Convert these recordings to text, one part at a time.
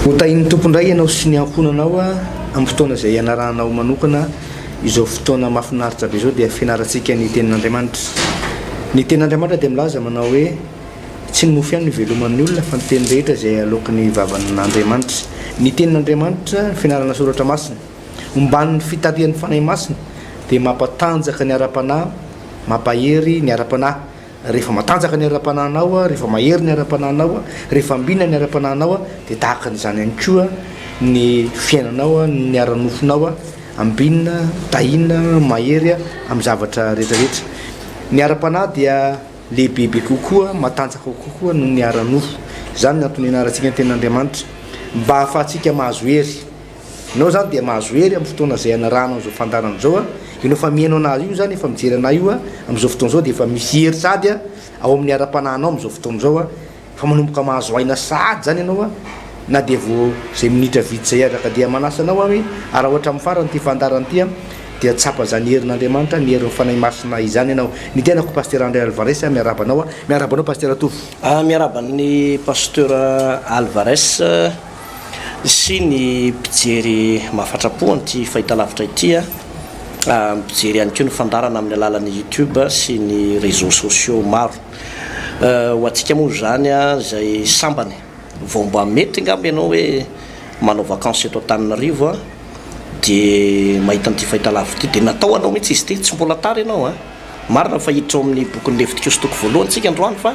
Hotahin'ny tompondray ianao sy ny ankonanao amin'ny fotoana izay ianaranao manokana izao fotoana mahafinaritra be izao dia fianarantsika ny tenin'Andriamanitra. Ny tenin'Andriamanitra dia milaza manao hoe tsy ny mofo ihany no iveloman'ny olona fa ny teny rehetra izay alokin'ny vavan'Andriamanitra. Ny tenin'Andriamanitra fianarana soratra masina omban'ny fitarian'ny fanahy masina dia mampatanjaka ny ara-panahy, mampahery ny ara-panahy. Rehefa matanjaka ny ara-panahinao, rehefa mahery ny ara-panahinao, rehefa ambina ny ara-panahinao dia tahaka n'izany ihany koa ny fiainanao, ny ara-nofonao ambinina, tahina, mahery amin'ny zavatra rehetrarehetra. Ny ara-panahy dia lehibebe kokoa, matanjaka kokoa noho ny ara-nofo. Izany no antony ianarantsika ny tenin'Andriamanitra mba ahafahantsika mahazo hery. Ianao zany dia mahazo hery amin'ny fotoana izay ianaranao izao fandarana izao ianao fa mihaino anazy io zany efa mijery anay io amin'izao fotoana izao dia efa misy hery sady ao amin'ny ara-panahinao amin'izao fotoana izao fa manomboka mahazo aina sady zany ianao na dia vao izay minitra vitsy izay araka dia manasa anao ary ohatra amin'ny farany ty fandarana ty dia tsapa zany herin'Andriamanitra, ny herin'ny fanahy masina izany ianao. Ny tenako pasteur André Alvarez miarabanao pasteur Tovy. Miaraban'ny pasteur Alvarez sy ny mpijery mahafatrapo an'ity fahitalavitra ity mijery ihany koa ny fandarana amin'ny alalan'ny YouTube sy ny réseaux sociaux maro. Ho antsika moa zany izay sambany vao mba mety angamba ianao hoe manao vacances eto Antananarivo dia mahita an'ity fahitalavitra ity dia natao anao mihitsy izy ity, tsy mbola tara ianao marina fa hiditra amin'ny bokin'ny Levitikostoko voalohany tsika androany fa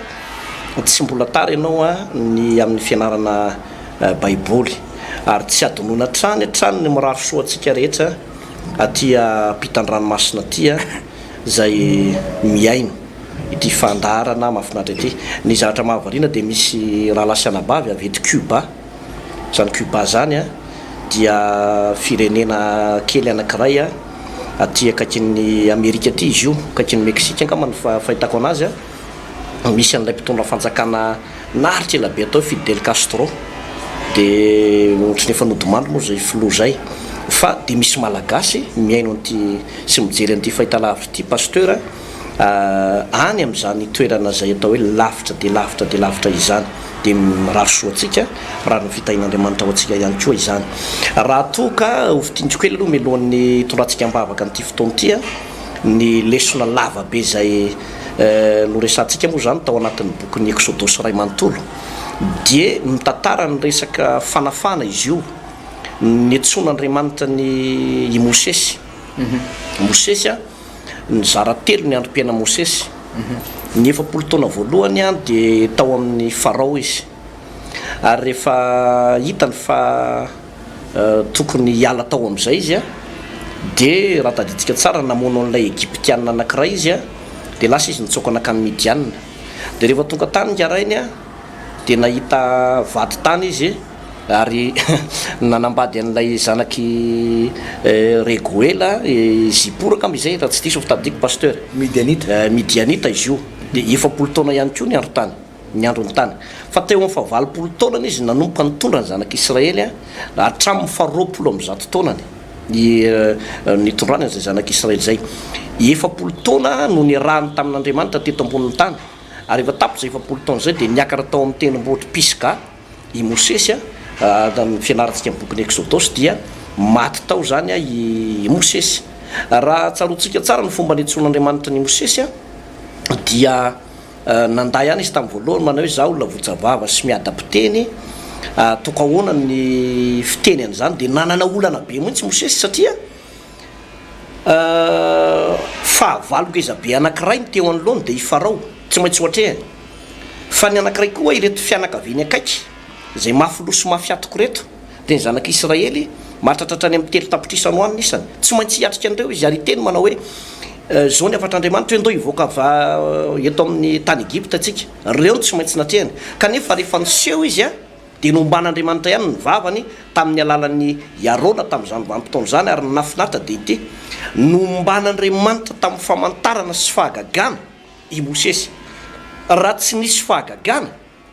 tsy mbola tara ianao ny amin'ny fianarana baiboly ary tsy adonona trany ny mirary soa antsika rehetra aty ampitan-dranomasina aty izay miaino ity fandarana mahafinaritra ity. Ny zavatra mahavariana dia misy raha lasanabavy avy eto Cuba, zany Cuba zany dia firenena kely anankiray aty akaikin'ny Amerika aty izy io, akaikin'ny Meksika angamba ny fahitako anazy misy an'ilay mpitondra fanjakana naritra ela be atao Fidel Castro dia ohatry ny efa nodimandry moa zay filoha zay fa dia misy malagasy miaino an'ity sy mijery an'ity fahitalavitra ity pasteur any amin'izany toerana zay atao hoe lavitra dia lavitra izany dia mirary soa antsika raha ny fitahin'Andriamanitra ho antsika ihany koa izany. Raha toka hofitintsiko ely aloha mialohan'ny tondratsika ambavaka an'ity fotoana ity ny lesona lava be zay noresantsika moa zany tao anatin'ny bokin'ny Exodus iray manontolo dia mitantara ny resaka fanafana izy io ny antson'Andriamanitra ny Mosesy. Mosesy nizara telo ny androm-piaina Mosesy. Ny 7 taona voalohany dia tao amin'ny Farao izy ary rehefa hitany fa tokony hiala tao amin'izay izy dia raha tadiditsika tsara namono an'ilay Egyptianina anankiray izy dia lasa izy nitsoaka anakany Midianina dia rehefa tonga tany ngarainy dia nahita vady tany izy ary nanambady an'ilay zanaky Regoela Ziporaka am'izay raha tsy diso fa tadidiko pasteur Midianita izy io dia 7 taona ihany koa ny androny tany fa teo amin'ny 20 taonany izy nanomboka nitondra ny zanak'Israely hatramin'ny 20 taonany nitondrany zay zanak'Israely zay 70 taona no niarahany tamin'Andriamanitra teto ambonin'ny tany ary rehefa tapitra 70 taona zay dia niakatra tao amin'ny tendrombohitra Pisga i Mosesy ny fianarantsika amin'ny bokin'ny Exodus dia maty tao zany i Mosesy. Raha tsaroantsika tsara ny fomba niantson'Andriamanitra ny Mosesy dia nanday ihany izy tamin'ny voalohany manao hoe zaho olona vojavava sy miada-piteny toka ahoana ny fiteny an'izany dia nanana olana be mihitsy Mosesy satria fahavaloko izabe anankiray ny teo anoloany dia i Farao tsy maintsy ohatrehany fa ny anankiray koa ireto fianakaviany akaiky zay mafiloso mafiatoko reto dia ny zanak'Israely mahatratratra any amin'ny 3 tapitrisa no any isany tsy maintsy hiatrika an'ireo izy ary teny manao hoe zao ny afatr'Andriamanitra hoe ndao hivoaka eto amin'ny tany Egypta atsika reo tsy maintsy natrehany kanefa rehefa niseho izy dia nomban'Andriamanitra ihany ny vavany tamin'ny alalan'ny Arona tamin'izany vanim-potoana zany ary nafinaritra dia ity nomban'Andriamanitra tamin'ny famantarana sy fahagagana i Mosesy. Raha tsy nisy fahagagana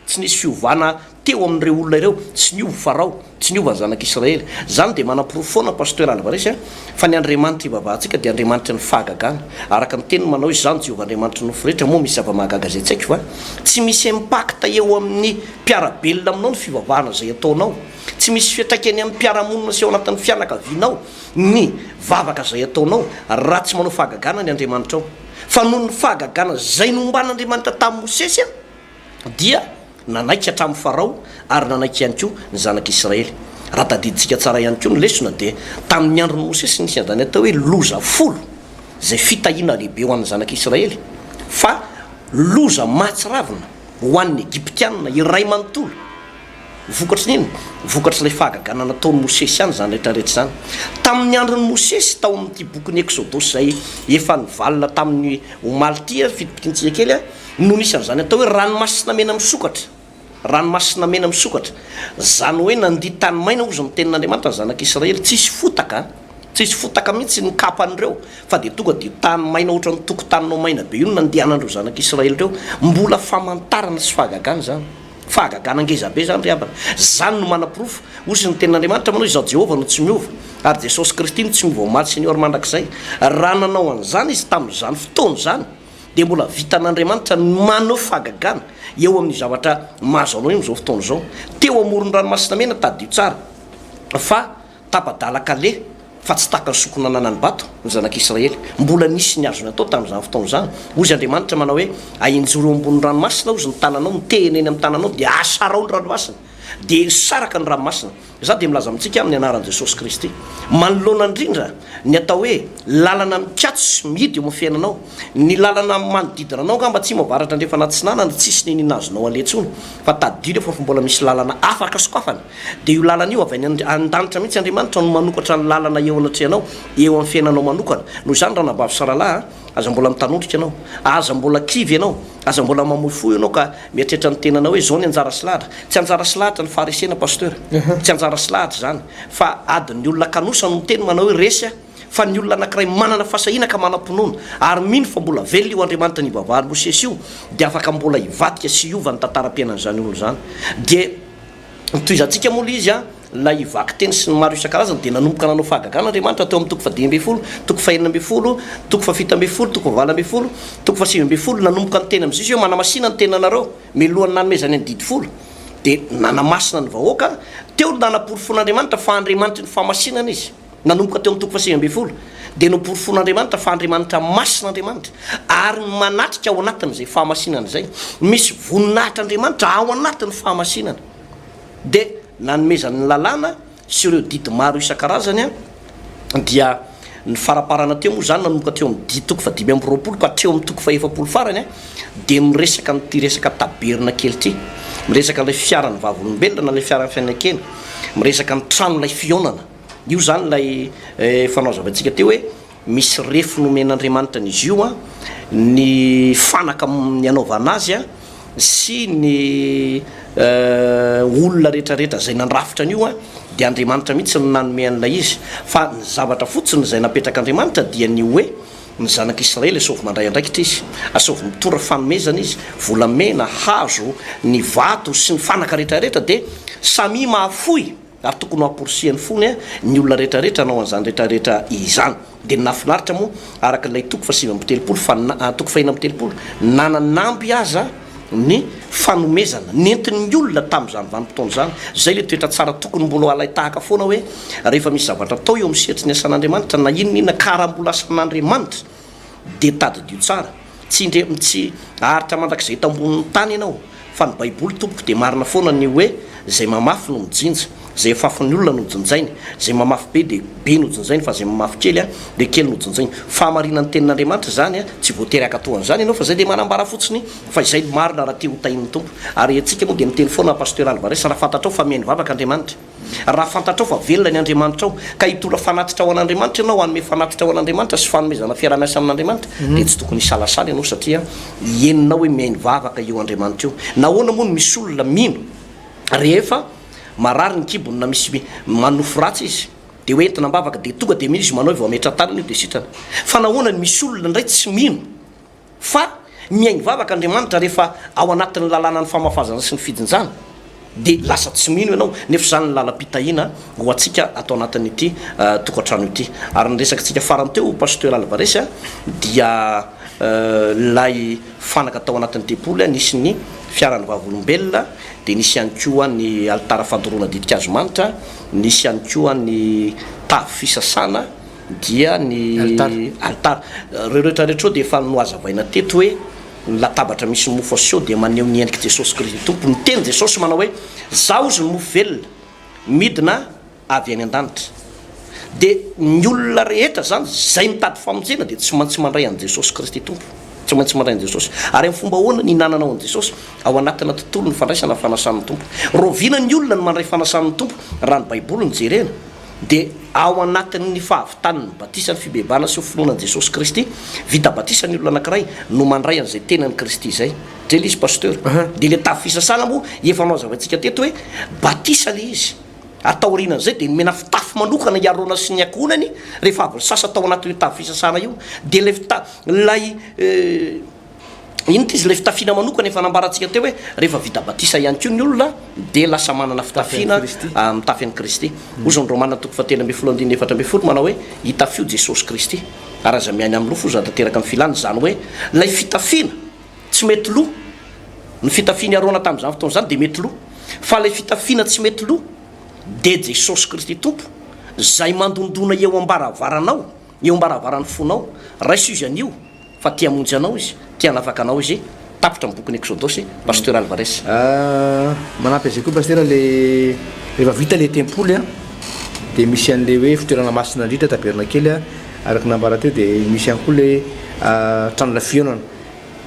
tsy nisy fiovana teo amin'ireo olona ireo tsy niova Farao tsy niova ny zanak'Israely zany dia manam-porofoana pasteur Alvarez fa ny Andriamanitra ivavahantsika dia Andriamanitra ny fahagagana araka ny teniny manao izy zany Jehovah-Andriamanitra ny rehetra moa misy zava-mahagaga zay tsaiko fa tsy misy impacta eo amin'ny mpiarabelona aminao ny fivavahana zay ataonao tsy misy fiatraikany amin'ny mpiaramonina sy eo anatin'ny fianakavianao ny vavaka zay ataonao raha tsy manao fahagagana ny Andriamanitra ao fa noho ny fahagagana zay nomban'Andriamanitra tamin'ny Mosesy dia nanaiky hatramin'ny Farao ary nanaiky ihany koa ny zanak'Israely. Raha tadiditsika tsara ihany koa ny lesona dia tamin'ny andron'ny Mosesy nisy zany atao hoe loza folo zay fitahiana lehibe ho an'ny zanak'Israely fa loza mahatsiravina ho an'ny Egyptianina iray manontolo vokatry niny vokatry ilay fahagagana nataon'ny Mosesy any zany rehetrarehetra zany tamin'ny andron'ny Mosesy tao amin'ity bokin'ny Exodus zay efa nivalina tamin'ny omaly ty fitopitiantsika kely no nisy an'izany atao hoe ranomasina mena misokatra ranomasina mena misokatra zany hoe nandihy tany maina ozy ny tenin'Andriamanitra ny zanak'Israely tsisy fotaka mihitsy ny kapan'ireo fa dia tonga dia tany maina ohatra ny tokotaninao maina be io no nandehanandreo zanak'Israely ireo mbola famantarana sy fahagagana zany fahagagana ngezabe zany ry abana zany no manam-pirofo ozy ny tenin'Andriamanitra manao izaho Jehova no tsy miova ary Jesosy Kristy no tsy miova omaly Seigneur mandrakizay raha nanao an'izany izy tamin'izany fotoana zany dia mbola vitan'Andriamanitra manao fahagagana eo amin'ny zavatra mahazo anao io zao fotoana zao teo amoron'ny ranomasina mena tadio tsara fa tapadala-kale fa tsy taka ny sokona nanany bato ny zanak'Israely mbola nisy ny azony atao tamin'izany fotoana zany ozy Andriamanitra manao hoe ahinjoro ambony ranomasina ozy ny tananao mitehina eny amin'ny tananao dia asarao ny ranomasina dia saraka ny ranomasina za dia milaza amintsika amin'ny anaran'i Jesosy Kristy manoloana indrindra ny atao hoe lalana mikatso sy mihidy eo amin'ny fiainanao ny lalana manodidina anao ngamba tsy mavaratra andrefa anaty sinanana tsisy ninina azonao aletsony fa tadio rehefa fa mbola misy lalana afaka sokafana dia io lalana io avy any an-danitra mihitsy Andriamanitra no manokatra ny lalana eo anatrehanao eo amin'ny fiainanao manokana noho izany raha nabavy saralahy aza mbola mitanondrika ianao aza mbola kivy ianao aza mbola mamoy fo ianao ka mieritreritra ny tenanao hoe zao ny anjara sy lahatra tsy anjara sy lahatra ny farisena pasteur tsy anjara sy lahatra zany fa adiny olona kanosa no miteny manao hoe resy fa ny olona anankiray manana fasahina ka manam-pinoana ary mino fa mbola velona io Andriamanitra ny vavahary Mosesy io dia afaka mbola hivatika sy hiova ny tantaram-piainan'izany olo zany dia toizantsika mola izy la hivaky teny sy ny maro isan-karazany dia nanomboka nanao fahagagana Andriamanitra teo amin'ny toko fa 10 toko fa 11 toko fa 17 toko fa 20 toko fa 19 nanomboka ny teny amin'izy hoe manamasina ny tenanareo milohany nanomezany ny didy folo dia nanamasina ny vahoaka teo nanaporofon'Andriamanitra fa Andriamanitra ny famasinana izy nanomboka teo amin'ny toko fa 19 dia noporofon'Andriamanitra fa Andriamanitra masin'Andriamanitra ary manatrika ao anatin'izay fahamasinana izay misy voninahitr'Andriamanitra ao anatin'ny fahamasinana dia nanomezany lalàna sy ireo didy maro isan-karazany dia ny faraparana teo moa zany nanomboka teo amin'ny didy toko fa 5 ka treo amin'ny toko fa 7 farany dia miresaka nyty resaka taberina kely ty miresaka n'ilay fiarany vavolombelona na lay fiaran'ny fiainakely miresaka ny tranolay fionana io zany lay fanaozavantsika teo hoe misy refo nomen'Andriamanitra n'izy io ny fanaka ny anaovana azy sy ny olona rehetrarehetra zay nandrafitra an'io dia Andriamanitra mihitsy no nanome an'ilay izy fa ny zavatra fotsiny zay napetrak'Andriamanitra dia ny hoe ny zanak'Israely asovy mandray andraikitra izy asovy mitora fanomezana izy volamena hazo ny vato sy ny fanaka rehetrarehetra dia samy mahafoy ary tokony haporosiany fony ny olona rehetrarehetra anao an'izany rehetrarehetra izany dia nafinaritra moa araka ilay toko fa 7 fa toko fa 9 nananamby aza ny fanomezana nentin'ny olona tamin'izany vanim-potoana zany zay le toetra tsara tokony mbola alay tahaka foana hoe rehefa misy zavatra atao eo amin'ny sehatry ny asan'Andriamanitra na inonina karambola asan'Andriamanitra dia tadidio tsara tsy aritra mandrakizay tambonin'ny tany ianao fa ny baiboly tompoko dia marina foana ny hoe zay mamafy no mijinja zay fafin'ny olona no jinjainy zay mamafy be dia be no jinjainy fa zay mamafy kely dia kely no jinjainy fahamarinan'ny tenin'Andriamanitra zany tsy voatery akatohan'izany ianao fa zay dia manambara fotsiny fa izay marina raha te ho tahin'ny tompo ary antsika moa dia miteny foana pasteur Alvarez raha fantatrao fa mihaino vavaka Andriamanitra raha fantatrao fa velona ny Andriamanitra ao ka hitola fanatitra ao an'Andriamanitra ianao hanome fanatitra ao an'Andriamanitra sy fanomezana fiaramiasa amin'Andriamanitra dia tsy tokony hisalasala ianao satria heninao hoe mihaino vavaka eo Andriamanitra io nahoana moa no misy olona mino rehefa marary ny kibony na misy manofo ratsy izy dia hoe entina mbavaka dia tonga dia misy manao vao ametra taniny io dia sitrana fa nahoana ny misy olona indray tsy mino fa mihaino vavaka Andriamanitra rehefa ao anatin'ny lalàna ny famafazana sy ny fidinjana dia lasa tsy mino ianao nefa zany ny lalam-pitahiana ho antsika atao anatin'ity tokantrano ity ary nyresakatsika farany teo pasteur Alvarez dia lay fanaka tao anatin'ny tempoly nisy ny fiarany vavolombelona de nisy ihany koa ny altara fandoroana didikazo manitra nisy ihany koa ny tavy fisasana dia ny altara reo rehetrarehetra de efa noazavaina teto hoe latabatra misy mofo asio de maneho ny endriky Jesosy Kristy tompo ny teny Jesosy manao hoe zaho izy ny mofo velona midina avy any an-danitra de ny olona rehetra zany zay mitady famonjena de tsy maintsy mandray an Jesosy Kristy tompo tsy maintsy mandray an Jesosy ary amin'ny fomba ahoana ny hinananao an Jesosy ao anatina tontolo ny fandraisana fanasan'ny tompo rovina ny olona ny mandray fanasan'ny tompo raha ny baiboly ny jerena de ao anatin'ny fahavitaniny batisany fibebana sy finoana an Jesosy Kristy vita batisany olona anankiray no mandray an'izay tenany Kristy zay drely izy pasteur de le tavy fisasana moa efa nao zavaintsika teto hoe batisa le izy atao rinan'izay de mena fitafy manokana iarona sy ny akonany rehefa avy sasa atao anatin'io tavy fisasana io de lay ino ty izy le fitafina manokana efa nambarantsika teo hoe rehefa vita batisa ihany koa ny olona de lasa manana fitafina mitafy an'i Kristy ozy ny Romana toko fatelo amby folo andiny efatra amby folo manao hoe hitafio Jesosy Kristy ary aza miainy amin'ny lofo za tanteraka amin'ny filany zany hoe lay fitafina tsy mety loha ny fitafina arona tamin'izany fotoana zany de mety loha fa lay fitafina tsy mety loha de Jesosy Kristy tompo zay mandondona eo ambaravaranao eo ambaravaran'ny fonao raiso izy anio fa tia monjy anao izy tia nafaka anao izy tapitra amin'ny bokin'ny Exodosy pasteur Alvarez manampy azay koa pasteur le rehefa vita le tempoly de misy an'le hoe fitoerana masina andritra taberna kely araky nambara teo de misy ihany koa le trano la fionana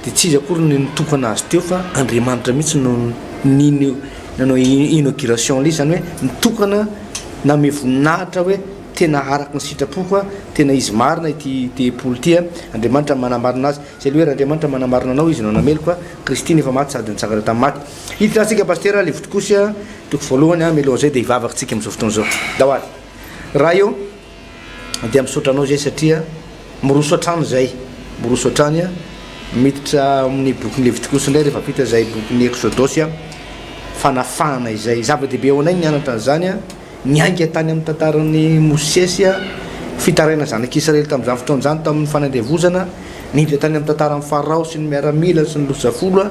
de tsy izy akory ny nitokana azy teo fa Andriamanitra mihitsy no nino nanao inauguration le zany hoe nitokana name voninahitra hoe tena araky ny sitrapoko tena izy marina ity tempoly ty Andriamanitra manamarina azy zay le hoe Andriamanitra manamarina anao izy no nameloko Kristy nefa maty sady nitsakatra tamin'ny maty hitantsika pasteur le votokosy toko voalohany mialoha zay de hivavakantsika amin'izao fotoana zao dahoaly raha io de misaotra anao zay satria miroso atrano zay miroso atrany miditra amin'ny bokin'le votokosy ndray rehefa vita zay bokin'ny Exodosy fanafahana izay zava-dehibe ao anay nianatra an'izany niainga tany amin'ny tantaran'ny Mosesy fitaraina zanak'Israely tamin'izany fotoana zany tamin'ny fanandevozana niditra tany amin'ny tantaran'ny Farao sy ny miaramila sy ny losafolo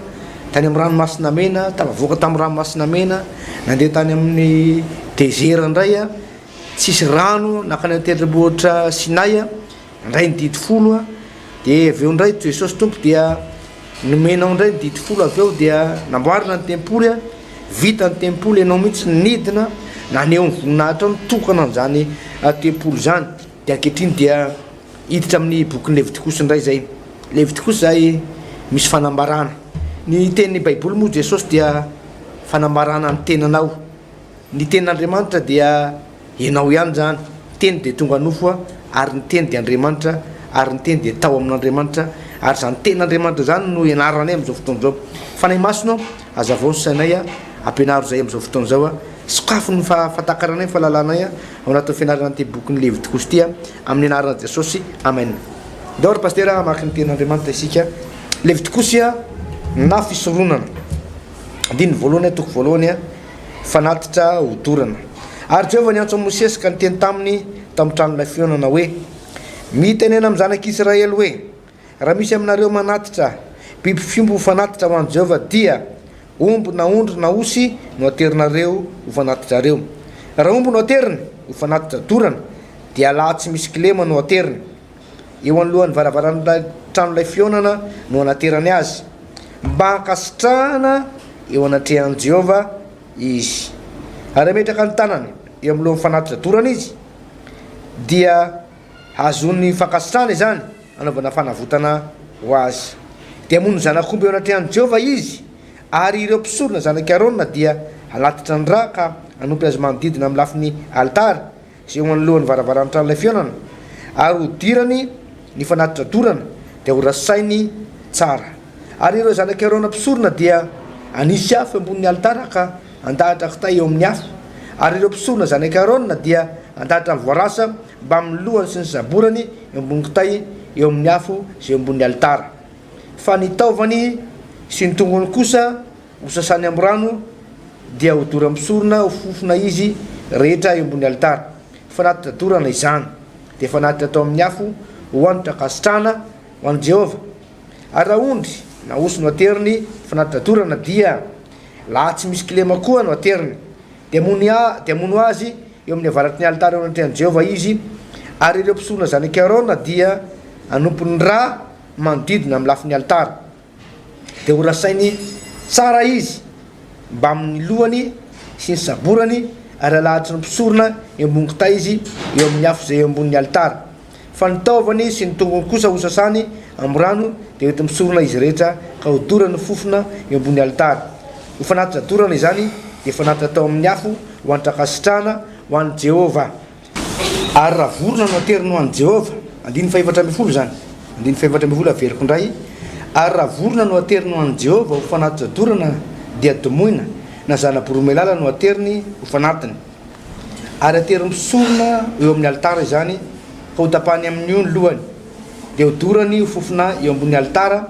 tany amin'ny ranomasina mena tavavoaka tamin'ny ranomasina mena nandeha tany amin'ny désert ndray tsisy rano nakany tendrombohitra Sinay ndray ny dity folo de aveo ndray Jesosy tompo dia nomenao ndray ny dity folo aveo dia namboarina ny tempoly vita ny tempoly ianao mihitsy nidina naneo ny voninahitra nitokana an'izany tempoly zany de ankehitriny dia hiditra amin'ny bokin'ny Levitikosy ndray zay Levitikosy zay misy fanambarana ny tenin'ny baiboly moa Jesosy dia fanambarana ny tenanao ny tenin'Andriamanitra dia ianao ihany zany teny de tonga nofo ary ny teny de Andriamanitra ary ny teny de tao amin'Andriamanitra ary zany tenin'Andriamanitra zany no ianarany amin'izao fotoana zao fanay masino azavao ny sainay ampianaro zay amin'izao fotoana zao sokafo ny fatakaranay fahalalànay ao anatin'ny fianarana ty bokin'ny Levitikosy ty amin'ny anarana Jesosy amen daory pasteur amaky ny tenin'Andriamanitra isika Levitikosy na fisoronana andiny voalohany toko voalohany fanatitra hodorana ary Jehovah niantso Mosesy ka niteny tamin'ny trano la fionana hoe mitenena amin'ny zanak'Israely hoe raha misy aminareo manatitra biby fimbo fanatitra ho an'i Jehovah dia omby na ondry na osy no aterinareo ho fanatitrareo raha omby no ateriny ho fanatitra dorana dia laha tsy misy kilema no ateriny eo anolohan'ny varavaran'ny trano lay fionana no anaterany azy mba hankasitrahana eo anatrehan'i Jehovah izy ary ametraka ny tanany eo amin'ny lohan'ny fanatitra dorana izy dia azony fankasitrahana zany anaovana fanavotana ho azy dia mono zanak'omby eo anatrehan'i Jehovah izy ary ireo mpisorona zanaky Arona dia alatitra ny ra ka anompy azy manodidina amin'ny lafin'ny altara sy eo anolohan'ny varavaran'ny trano lay fionana ary hodirany ny fanatitra dorana dia ho rasainy tsara ary ireo zanaky Arona mpisorona dia anisy afo ambonin'ny altara ka andahatra kitay eo amin'ny afo ary ireo mpisorona zanaky Arona dia andahatra voarasa mba amin'ny lohany sy ny zaborany eo ambony kitay eo amin'ny afo sy eo ambony altara fa ny taovany sy ny tongony kosa ho sasany amin'ny rano dia ho dora misorona ho fofona izy rehetra eo ambony altara fanatitra dorana izany dia fanatitra atao amin'ny afo ho anitra kasitrahana ho an'i Jehovah ary raha ondry na osy no ateriny fanatitradorana dia laha tsy misy kilema koa no ateriny de amono azy eo amin'ny avaratry ny altara eo anatrehan'i Jehova izy ary ireo mpisorona zanaky Arona dia anompony ra manodidina amin'ny lafin'ny altara de ho rasainy tsara izy mba amin'ny lohany sy ny saborany ary alahatry ny mpisorona eo ambony kitay izy eo amin'ny afo zay eo ambonin'ny altara fa ny taovany sy ny tongony kosa ho sasany amin'ny rano de ety misorona izy rehetra ka hodorany fofona eo ambony altara ho fanatitra dorana izany de fanatitra tao amin'ny afo ho antrakasitrahana ho an'i Jehova ary raha vorona no ateriny ho an'i Jehova 740 zany 740 averiko indray ary raha vorona no ateriny ho an'i Jehova ho fanatitra dorana dia domoina na zanaboromelala no ateriny ho fanatiny ary ateriny misorona eo amin'ny altara izany ka ho tapahany amin'ny io ny lohany de ho dorany ho fofona eo ambony altara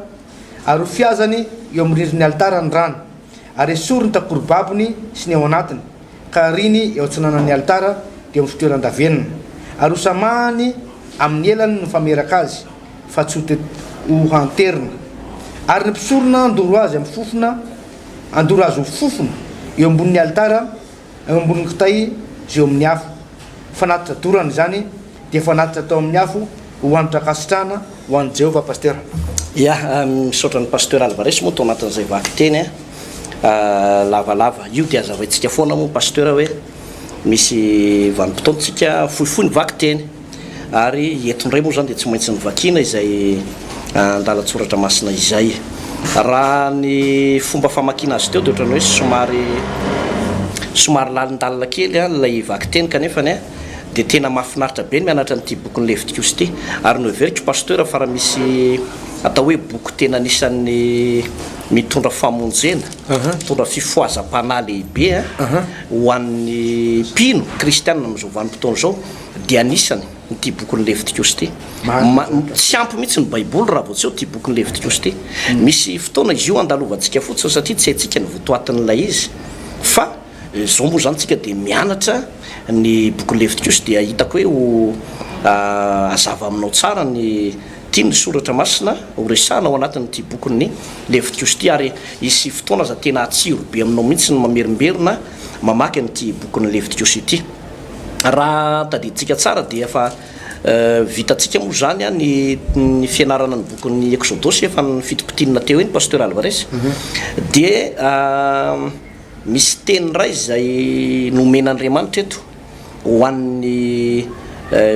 ary ho fiazany eo amin'ny rindrin'ny altara ny rano ary esoriny takorobabony sy ny ao anatiny ka riny eo antsinanan'ny altara de eo amin'ny fitoeran-davenina ary ho samahany amin'ny elany no fameraka azy fa tsy ho hanterina ary ny mpisorona andoro azy amin'ny fofona andoro azy ho fofona eo ambonin'ny altara eo ambonin'ny kitay sy eo amin'ny afo fanatitra dorana zany de fanatitra tao amin'ny afo ho anitra kasitrahana ho an'i Jehova pasteur. Ya misaotra ny pasteur Alvarez moa tao anatin'izay vaky teny lavalava io dia azavaintsika foana moa pasteur hoe misy vanim-potoantsika fohifohy ny vaky teny ary etondray moa zany de tsy maintsy ny vakina izay andalatsoratra masina izay raha ny fomba famakina azy teo de ohatrany hoe somary lalindalina kely lay vaky teny kanefany de tena mahafinaritra be ny mianatra n'ity boky ny Levitikos ty ary no everiko pasteur fa raha misy atao hoe boky tena anisan'ny mitondra famonjena mitondra fifoazam-panahy lehibe ho an'ny mpino kristianina amin'izao vanim-potoana zao dia anisany n'ity boky ny Levitikos ty tsy ampy mihitsy ny baiboly raha vao tsy eo ty boky ny Levitikos ty misy fotoana izy io andalovantsika fotsiny satria tsy haintsika ny votoatin'ilay izy fa zao moa zany tsika de mianatra ny boky ny Levitikos dia hitako hoe ho azava aminao tsara ny tia ny soratra masina ho resahana ao anatin'ity boky ny Levitikos ty ary isy fotoana za tena atsiro be aminao mihitsy ny mamerimberina mamaky an'ity boky ny Levitikos ity raha tadiditsika tsara dia efa vitatsika moa zany ny fianarana ny boky ny Exodosy efa ny fitopitinina teo iny pasteur Alvarez de misy teny ray zay nomen'Andriamanitra eto ho an'ny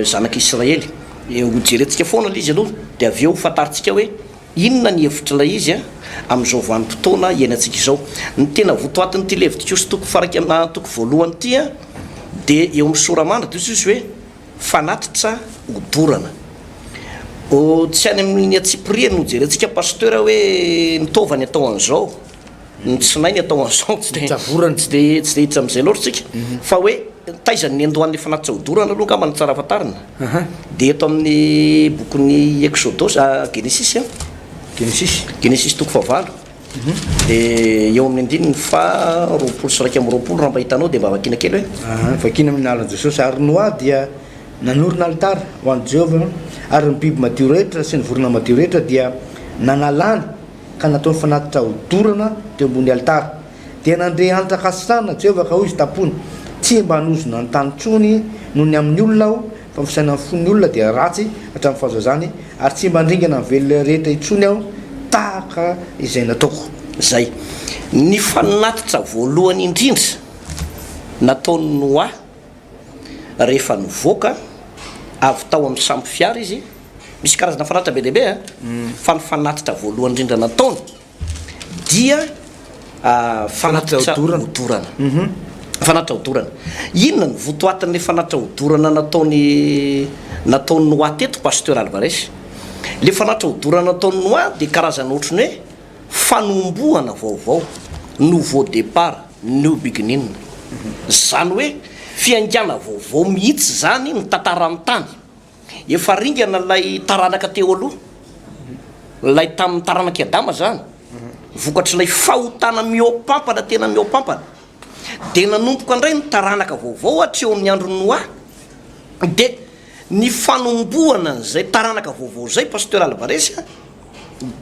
zanak'Israely hojerentsika foana lay izy aloha de avy eo fantaritsika hoe inona ny hevitra lay izy amin'izao vanim-potoana iainantsika izao ny tena votoatin'ity Levitikos toko voalohany ty de eo amin'ny soramandry de izy hoe fanatitra hodorana tsy any amin'ny atsipria no jerentsika pasteur hoe nitaovany atao an'izao ny tsinainy atao an'izao tsy de hitra am'izay loatra tsika fa hoe taizany ny andohan'le fanatitra hodorana aloha ngamba ny tsara fatarina de eto amin'ny bokyny Exodosy Genesis toko 9 de eo amin'ny andininy fa 20 raha mba hitanao de mba vakina kely hoe vakina amin'ny alan'i Jesosy ary Noa dia nanorina altara ho an'i Jehova ary ny biby madio rehetra sy ny vorona madio rehetra dia nanalany ka nataony fanatitra hodorana teo ambony altara dia nandre anitra kasitana Jehova ka hoy izy tapony tsy mba hanozona ny tany tsony noho ny amin'ny olona aho fa misaina ny fon'ny olona dia ratsy hatramin'ny fahazazany ary tsy mba handringana ny velona rehetra itsony aho tahaka izay nataoko zay ny fanatitra voalohany indrindra nataony Noa rehefa nivoaka avy tao amin'ny samby fiara izy misy karazana fanatitra be lehibe fa ny fanatitra voalohany indrindra nataony dia fanatitra hodorana fanatitra hodorana inona ny votoatin'le fanatitra hodorana nataony Noa teto pasteur Alvarez le fanatitra hodorana nataony Noa de karazana ohatrany hoe fanombohana vaovao nouveau départ new beginning zany hoe fiaingana vaovao mihitsy zany ny tantaran'ny tany efa ringana lay taranaka teo aloha lay tamin'ny taranaky Adama zany vokatr'ilay fahotana miopampana tena miopampana de nanomboka indray ny taranaka vaovao hatreo amin'ny andro Noa de ny fanombohana zay taranaka vaovao zay pasteur Alvarez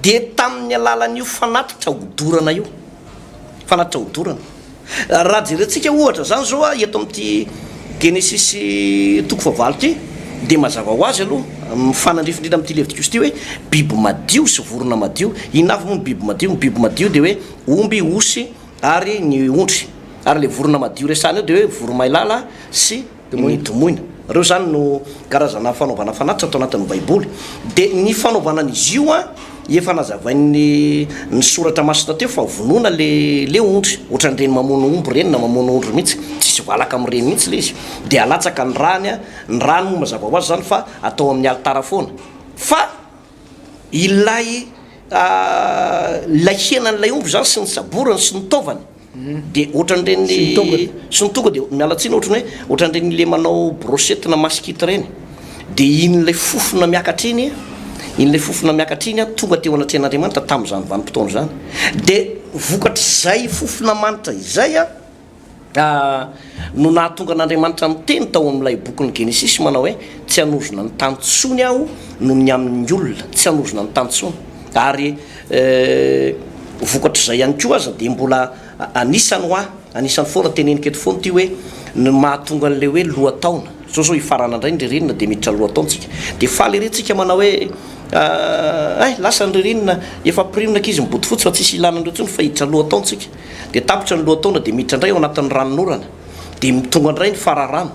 de tamin'ny alalan'io fanatitra hodorana io fanatitra hodorana raha jerentsika ohatra zany zao a eto amin'ity Genesis toko favalo ty de mazava ho azy aloha mifanandrifindrindra amin'ity Leviticus ty hoe biby madio sy vorona madio inavy moa ny biby madio de hoe omby osy ary ny ondry ary le vorona madio resany eo de hoe voromailala sy ny domoina reo zany no karazana fanaovana fanatitra atao anatin'ny baiboly de ny fanaovana an'izy io a efa nazavain'ny ny soratra masina teo fa vonoina le ondry ohatran'ireny mamono omby reny na mamono ondry mihitsy tsisy valaka amin'ireny mihitsy le izy de alatsaka ny rany a ny rano moa mazava ho azy zany fa atao amin'ny altara foana fa ilay henan'ilay omby zany sy ny saborany sy ny tovany de ohatran'ireny sy ny tonga de mialatsina ohatrany hoe ohatran'ireny le manao brochette na maskity reny de in'lay fofona miakatra iny in'lay fofona miakatra iny a tonga teo anatrehan'Andriamanitra tamin'izany vanim-potoana zany de vokatra zay fofona manitra izay a no nahatonga an'Andriamanitra miteny tao amin'ilay bokyny Genesis manao hoe tsy hanozona ny tantsony aho noho ny amin'ny olona tsy hanozona ny tantsony ary vokatra zay ihany koa aza de mbola anisany ho anisany foana teneniko eto foana ty hoe ny mahatonga an'le hoe lohataona zao ifarana indray ny ririnina de miditra lohataontsika de faly irentsika manao hoe lasa ny ririnina efa pirimina ankizy mibody fotsy fa tsisy ilanandreo tsony fa hiditra lohataontsika de tapitra ny lohataona de miditra indray ao anatin'ny ranonorana de mitonga indray ny fararano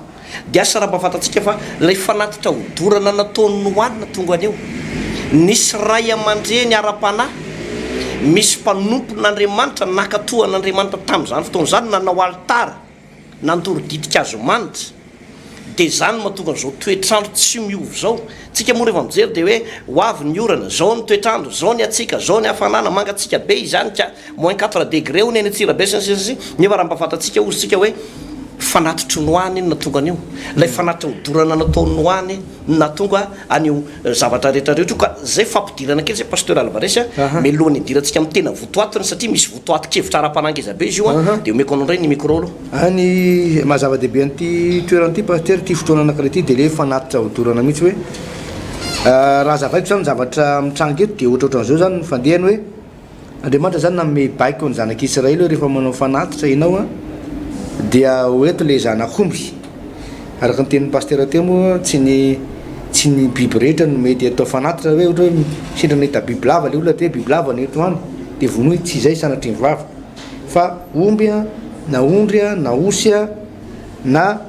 de asa raha mba fantatsika fa lay fanatitra hodorana nataony nohanina tonga aneo nisy ray aman-dreny ara-panahy misy mpanompon'Andriamanitra nakatohan'Andriamanitra tamin'izany fotoana zany nanao altara nandoro-ditika azo manitra de zany mahatonga an'izao toetrandro tsy miovy zao tsika moa rehefa mijery de hoe ho avy ny orana zao ny toetrandro zao ny atsika zao ny hafanana mangatsika be izany ka moins 4 degré ho ny atsirabe sy nefa raha mba fantatsika ozytsika hoe fanatitry noany natonga an'io lay fanatitra hodorana nataony noany natonga an'io zavatra rehetrarehetra ka zay fampidirana kely zay pasteur Alvarez melohany idirantsika amin'ny tena votoatiny satria misy votoatin-kevitra ara-panangezabe izy io a de omeko anao indray ny micro aloha any mazava-dehibe an'ity toeran'ity pasteur ty fotoana anankiray ty de le fanatitra hodorana mihitsy hoe raha zavaiko zany zavatra mitranga eto de ohatraohatran'izao zany ny fandehany hoe Andriamanitra zany nanome baiko ny zanak'Israely hoe rehefa manao fanatitra ianao a dia oeto le zanak'omby araka ny tenin'ny pasteur teo moa tsy ny biby rehetra no mety atao fanatitra hoe ohatra hoe sendra nahita biby lava le olona de biby lava no eto any de vonoy tsy izay sanatry ny vava fa omby a na ondry a na osy a na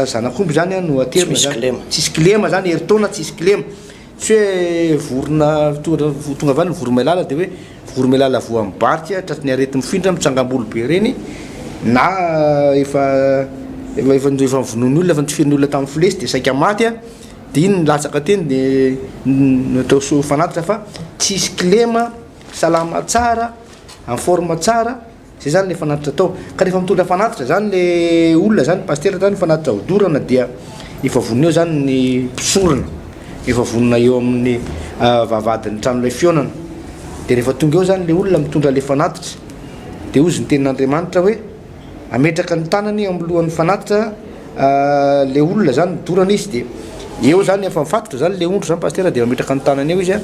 zanak'omby zany a no aterina zany tsisy kilema zany heritaona tsisy kilema tsy hoe vorona tonga avany voromailala de hoe voromailala voa mibarika tratry ny arety mifindra mitsangam-bolo be reny na efa vonoiny olona efa nitsifiriny olona tamin'ny flesy de saika maty a de iny latsaka teny de natao so fanatitra fa tsisy kilema salama tsara en forme tsara zay zany le fanatitra atao ka rehefa mitondra fanatitra zany le olona zany pasteur zany fanatitra hodorana dia efa vonona eo zany ny pisorana efa vonona eo amin'ny vavadin'ny tranolay fionana de rehefa tonga eo zany le olona mitondra le fanatitra de ozy ny tenin'Andriamanitra hoe ametraka ny tanany amin'ny lohan'ny fanatitra le olona zany midorana izy de eo zany efa mifatotra zany le ondro zany pasteur de mametraka ny tanany eo izy a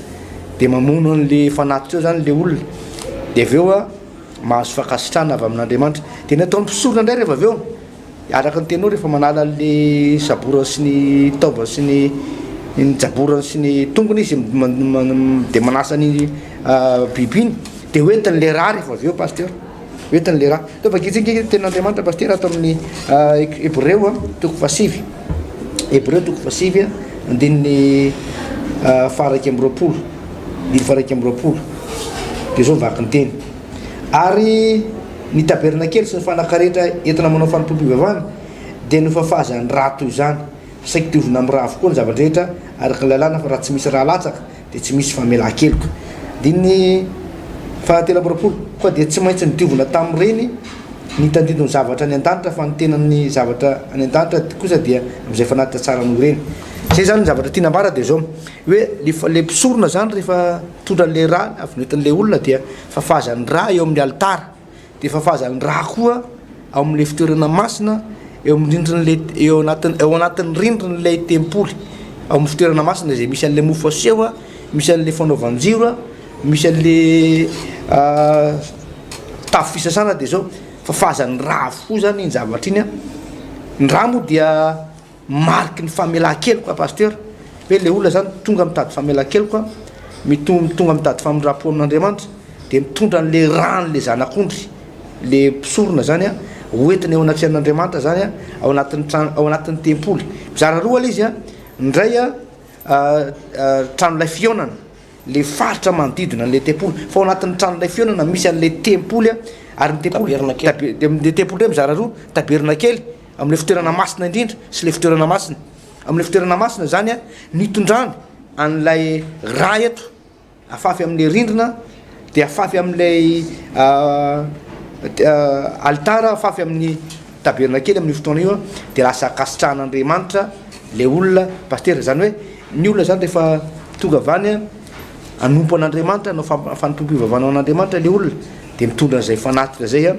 de mamono an'le fanatitra eo zany le olona de aveo a mahazo fakasitrana avy amin'Andriamanitra de natao ny pisorona indray rehefa aveo araka ny tenao rehefa manala le saborany sy ny taova sy ny jaborany sy ny tongony izy de manasa ny biby iny de hoentin'le raha rehefa aveo pasteur hoentin'le raha to bakitsika tenin'Andriamanitra pasteur atao amin'ny Hébreu toko fasivy Hébreu toko fasivy a andininy faraiky amby roapolo diny faraiky amby roapolo de zao vaky ny teny ary ny tabernakely sy ny fanakarehetra entina manao fanompom-pivavahana de no fafazany raha toy zany saika diovina amin'ny raha avokoa ny zavatra rehetra araka ny lalàna fa raha tsy misy raha latsaka de tsy misy famelan-keloka diny fahatelo amby roapolo fa de tsy maintsy nidiovina tamin'ireny ny tandidony zavatra any an-danitra fa ny tenan'ny zavatra any an-danitra kosa dia am'izay fanatitra tsara noho ireny zay zany ny zavatra tia nambara de zao hoe le mpisorona zany rehefa tondra an'le raha avy noentin'le olona dia fafazany raha eo amin'ny altara de fafazany raha koa ao amin'le fitoerana masina eo amin'ny rindrin'le eo anatin'ny rindrin'lay tempoly ao amin'ny fitoerana masina zay misy an'le mofo aseho a misy an'le fanaovan-jiro a misy an'le tafo fisasana dia zao fa fahazany raha fo zany ny zavatra iny a ny raha moa dia mariky ny famelan-keloka a pasteur hoe le olona zany tonga mitady famelan-keloka tonga mitady famindra-po amin'Andriamanitra dia mitondra n'le ran'le zanak'ondry le mpisorona zany a hoentiny eo anaty an'Andriamanitra zany a ao anatin'ny tempoly mizara roa le izy a ndray a tranolay fionana le faritra manodidina n'le tempoly fa ao anatin'ny tranolay fionana misy an'le tempoly a ary le tempoly re mizara roa taberina kely amin'le fitoerana masina indrindra sy le fitoerana masina amin'le fitoerana masina zany a nitondrany an'lay raha eto afafy amin'le rindrina dia afafy amin'lay altara afafy amin'ny taberina kely amin'ny fotoana io dia lasa akasitrahan'Andriamanitra le olona pasteur zany hoe ny olona zany rehefa tonga avany a anompo an'Andriamanitra anao fanotompo ivavana an'Andriamanitra le olona dia mitondra an'izay fanatitra zay a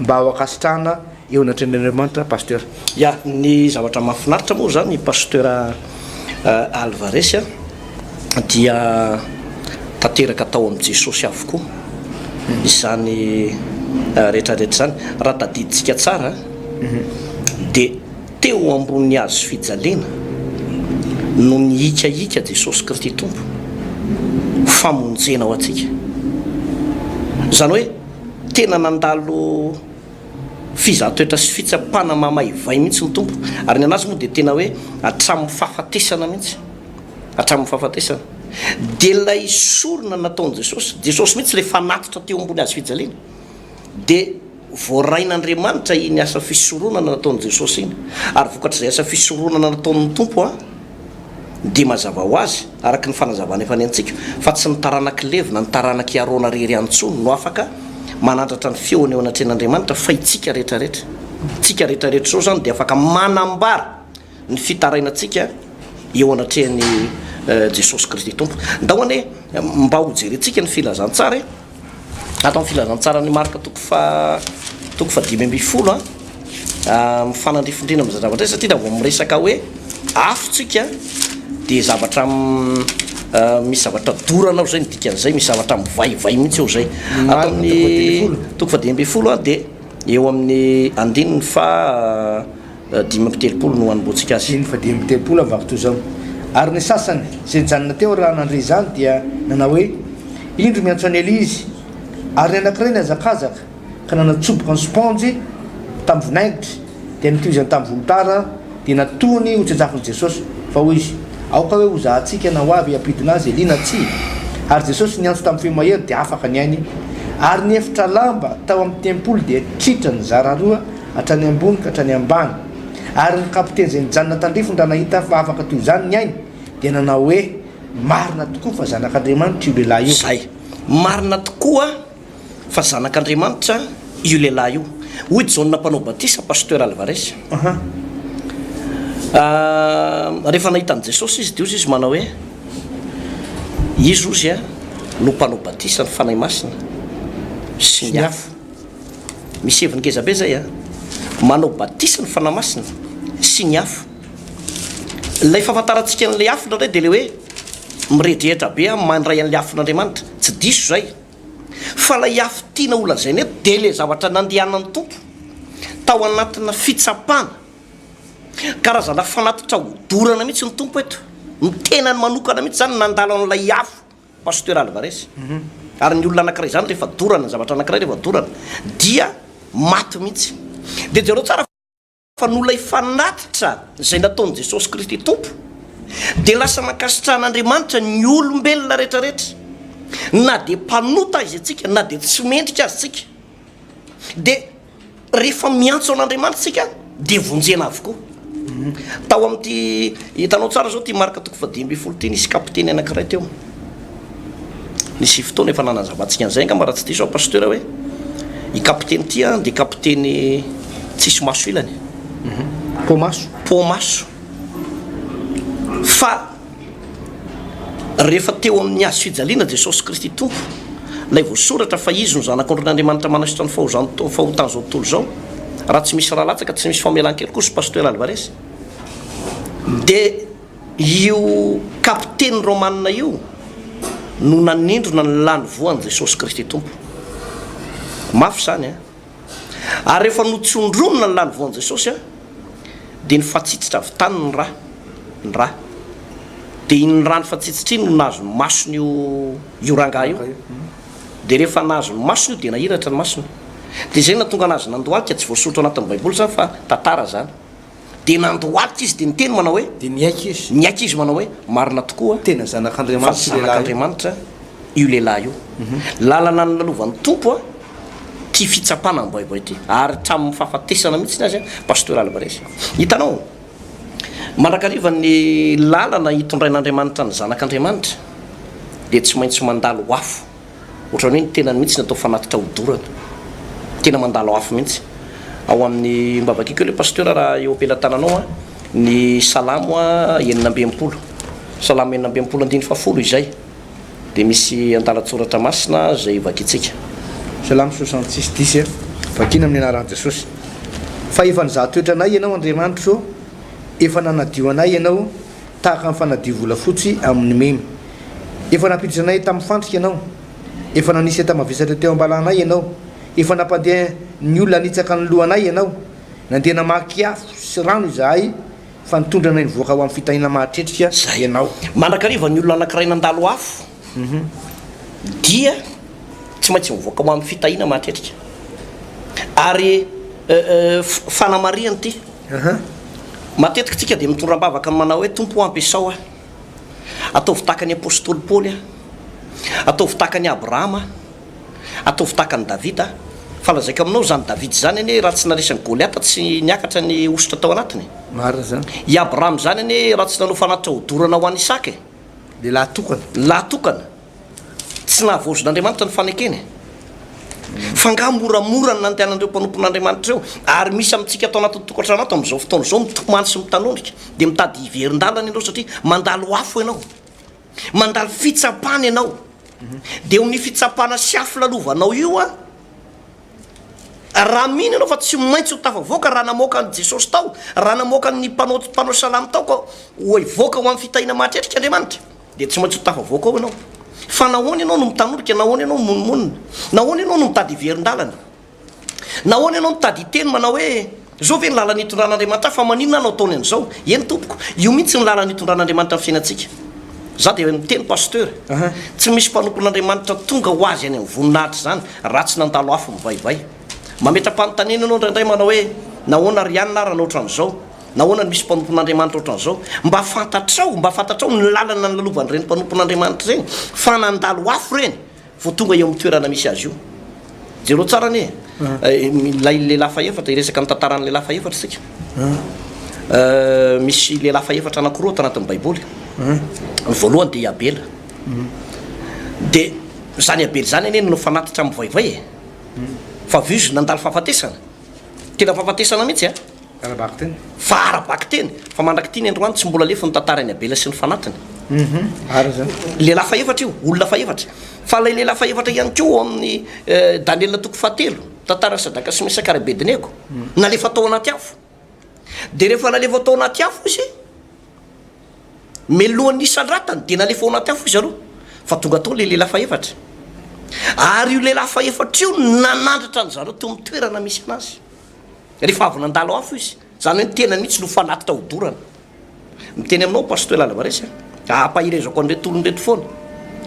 mba ho akasitrahana eo anatren'Andriamanitra pasteur. Ya ny zavatra mahafinaritra moa zany ny pasteur Alvarez a dia tanteraka tao amin'ny Jesosy avokoa izany rehetrarehetra zany raha tadiditsika tsara dia teo ambony hazo fijaliana no niikaika Jesosy Kristy tompo famonjena ao atsika zany hoe tena nandalo fizatoetra sy fitsapana mamaivay mihitsy ny tompo ary ny anazy moa dia tena hoe hatramin'ny fahafatesana mihitsy hatramin'ny fahafatesana dia ilay sorona nataon'i Jesosy mihitsy le fanatitra teo ambony hazo fijaliana dia voarain'Andriamanitra iny asa fisoronana nataon'i Jesosy iny ary vokatr'izay asa fisoronana nataon'ny tompo a dia mazava ho azy araky ny fanazavana efa ny antsika fa tsy ny taranak'ilevina ny taranaky arona rery antsony no afaka manandratra ny feony eo anatren'Andriamanitra fa itsika rehetrarehetra tsika rehetrarehetra zao zany dia afaka manambara ny fitarainantsika eo anatrehan'ny Jesosy Kristy tompo ndahoany hoe mba ho jerentsika ny filazantsara atao amin'ny filazantsara ny marika toko fa 5:10 mifanandrifindrina amin'ny zavatra izay satria da miresaka hoe afotsika dia zavatra misy zavatra dorana ao zay ny dikan'izay misy zavatra mivaivay mihitsy eo zay atao amin'ny toko 10:10 dia eo amin'ny andininy fa 5:30 no hanomboantsika azy 5:30 avako toy zao ary ny sasany zay nijanona teo raha nandre zany dia nanao hoe indro miantso any Elizy ary ny anankiray ny azakazaka ka nanatsoboka ny spongy tamin'ny vinaingitra dia nitio izany tamin'ny volotara dia natony ho tsajafin'i Jesosy fa hoy izy aoka hoe ho zahantsika na ho avy ampidina azy Elina tsy ary Jesosy niantso tamin'ny feo mahery dia afaka ny ainy ary ny efitra lamba tao amin'ny tempoly dia tritra ny zara roa hatrany ambony ka hatrany ambany ary ny kapiteny zay nijanona tandrifony raha nahita fa afaka toy izany ny ainy dia nanao hoe marina tokoa fa zanak'Andriamanitra io lehilahy io zay marina tokoa fa zanak'Andriamanitra io lehilahy io hoy Jaune mpanao batisa pasteur Alvarez rehefa nahita an' Jesosy izy dia ozy izy manao hoe izy ozy a no mpanao batisa ny fanahy masina sy ny afo misy heviny ngezabe zay a manao batisa ny fanahy masina sy ny afo lay fahafantarantsika an'ilay afo ndray dia le hoe miredrehitra be a mandray an'ilay afon'Andriamanitra tsy diso zay fa lay afo tiana olazany eto dia le zavatra nandehanan'ny tompo tao anatina fitsapana karazana fanatitra hodorana mihitsy ny tompo eto ny tenany manokana mihitsy zany nandalo an'ilay afo pasteur Alvarez ary ny olona anankiray zany rehefa dorana ny zavatra anankiray rehefa dorana dia maty mihitsy dia jereo tsara fa nolay fanatitra zay nataon'i Jesosy Kristy tompo dia lasa nakasitran'Andriamanitra ny olombelona rehetrarehetra na dia mpanota izy atsika na dia tsy mendrika azy tsika dia rehefa miantso an'Andriamanitra tsika dia vonjena avokoa tao amin'ity hitanao tsara zao ty marika toko 10:10 ty nisy kapiteny anankiray teo nisy fotoana efa nanazavatsika an'izay nga mba raha tsy diso ao pasteur hoe i kapiteny ty a dia kapiteny tsisy maso ilany pomaso fa rehefa teo amin'ny hazo fijaliana Jesosy Kristy tompo lay voasoratra fa izy no zanak'Andriamanitra manasitrany fahotany zao tontolo zao raha tsy misy raha latsaka tsy misy famelan-kely koa sy pasteur Alvarez dia io kapiteny romanina io no nanindrona ny lany voan'i jesosy kristy tompo mafy zany a ary rehefa notsondronona ny lany voan'i jesosy a dia ny fatsitsitra avy tany ny raha dia iny rany fatsitsitra iny no nazo ny masony io rangahy io dia rehefa nazo ny masony io dia nahiratra ny masony dia zay natonga anazy nandohalika tsy voasotro anatin'ny baiboly zany fa tantara zany dia nandohalika izy dia niteny manao hoe dia niaika izy niaika izy manao hoe marina tokoa tena zanak'andriamanitra zanak'andriamanitra io lehilahy io lalana ny lalovan'ny tompo a tia fitsapana ny baiboly ity ary tramin'ny fahafatesana mihitsy azy a pasteur Alvarez hitanao mandrakariva ny lalana hitondrain'andriamanitra ny zanak'andriamanitra dia tsy maintsy mandalo afo ohatrany hoe ny tenany mihitsy natao fanatitra hodorana tena mandalo afo mihitsy ao amin'ny mbavakiko le pasteur raha eo ampelantananao a ny salamo a 9 salamo 9 izay dia misy andalatsoratra masina zay vakitsika salamo 66 vakina amin'ny anaran'i jesosy fa efa nizahan-toetra anay ianao andriamanitra o efa nanadio anay ianao tahaka amin'ny fanadio volafotsy amin'ny memy efa nampiditra anay tamin'ny fandrika ianao efa nanisy tamavesatra teo ambalanay ianao efa nampandeha ny olona nitsaka ny lohanay ianao nandeha namaky afo sy rano izahay fa nitondra anay nivoaka ho amin'ny fitahina mahatretrika ianao mandrakariva ny olona anankiray nandalo afo dia tsy maintsy mivoaka ho amin'ny fitahina mahatretrika ary fanamariany ty matetika tsika dia mitondram-bavaka manao hoe tompo ampiasao a ataovy tahaka ny apôstôly Paoly a ataovy tahaka ny Abrahama ataovy tahaka ny Davida fa lazaiko aminao zany David zany anie raha tsy naresany Goliata tsy niakatra ny osotra tao anatiny marina zany i Abraham zany anie raha tsy nanao fanatitra hodorana ho an'ny Isaka dia lahatokana tsy nahavoazon'Andriamanitra ny fanekeny fa nga moramora ny nandehanandreo mpanompon'Andriamanitra eo ary misy amintsika atao anatin'ny tokantrano ato amin'izao fotoana izao mitomany sy mitanondrika dia mitady hiverin-dalana ianao satria mandalo afo ianao mandalo fitsapana ianao dia ny fitsapana sy afo lalovanao io a raha mino ianao fa tsy maintsy ho tafavoaka raha namoaka ny Jesosy tao raha namoaka ny mpanao salamy tao ka ho ivoaka ho amin'ny fitahina mahatretrika Andriamanitra dia tsy maintsy ho tafavoaka ao ianao fa nahoana ianao no mitanolika nahoana ianao monmonina nahoana ianao no mitady hiverin-dalana nahoana ianao mitady hiteny manao hoe zao ve ny lalana hitondran'Andriamanitra fa maninona anao ataony an'izao eny tompoko io mihitsy ny lalana hitondran'Andriamanitra amin'ny fiainantsika za dia miteny pasteur tsy misy mpanompon'Andriamanitra tonga ho azy any amin'ny voninahitra zany raha tsy nandalo afo mivaivay mametra-panontaniana ianao indraindray manao hoe nahoana rianina raha ohatran'izao nahoana ny misy mpanompon'Andriamanitra ohatran'izao mba fantatrao ny lalana ny lalovan'ireny mpanompon'Andriamanitra reny fa nandalo afo reny vo tonga eo amin'ny toerana misy azy io jereo tsara ne ilay lehilahy faefatra iresaka ny tantaran'ny lehilahy faefatra sika misy lehilahy faefatra anankiroa ato anatin'ny baiboly ny voalohany dia Abela dia zany Abela zany anie no fanatitra amin'ny vaivay fa vizy nandalo fahafatesana tena fahafatesana mihitsy a arabaky teny fa arabaky teny fa mandraky ty ny androany tsy mbola lefa ny tantarany Abela sy ny fanatiny ary zany lehilahy faefatra io olona faefatra fa lay lehilahy faefatra ihany koa amin'ny Daniela toko 7 tantara Sadaka sy Mesaka ary Abednego nalefa tao anaty afo dia rehefa nalefa tao anaty afo izy melohan'ny isandratany dia nalefa ao anaty afo izy aloha fa tonga tao le lehilahy faefatra ary io lehilahy faefatra io nanandratra ny zareo teo amin'ny toerana misy anazy rehefa avy nandalo afo izy zany hoe tena mihitsy no fanatitra hodorana miteny aminao pasteur Alvarez ampahirezako an'reto olonreto foana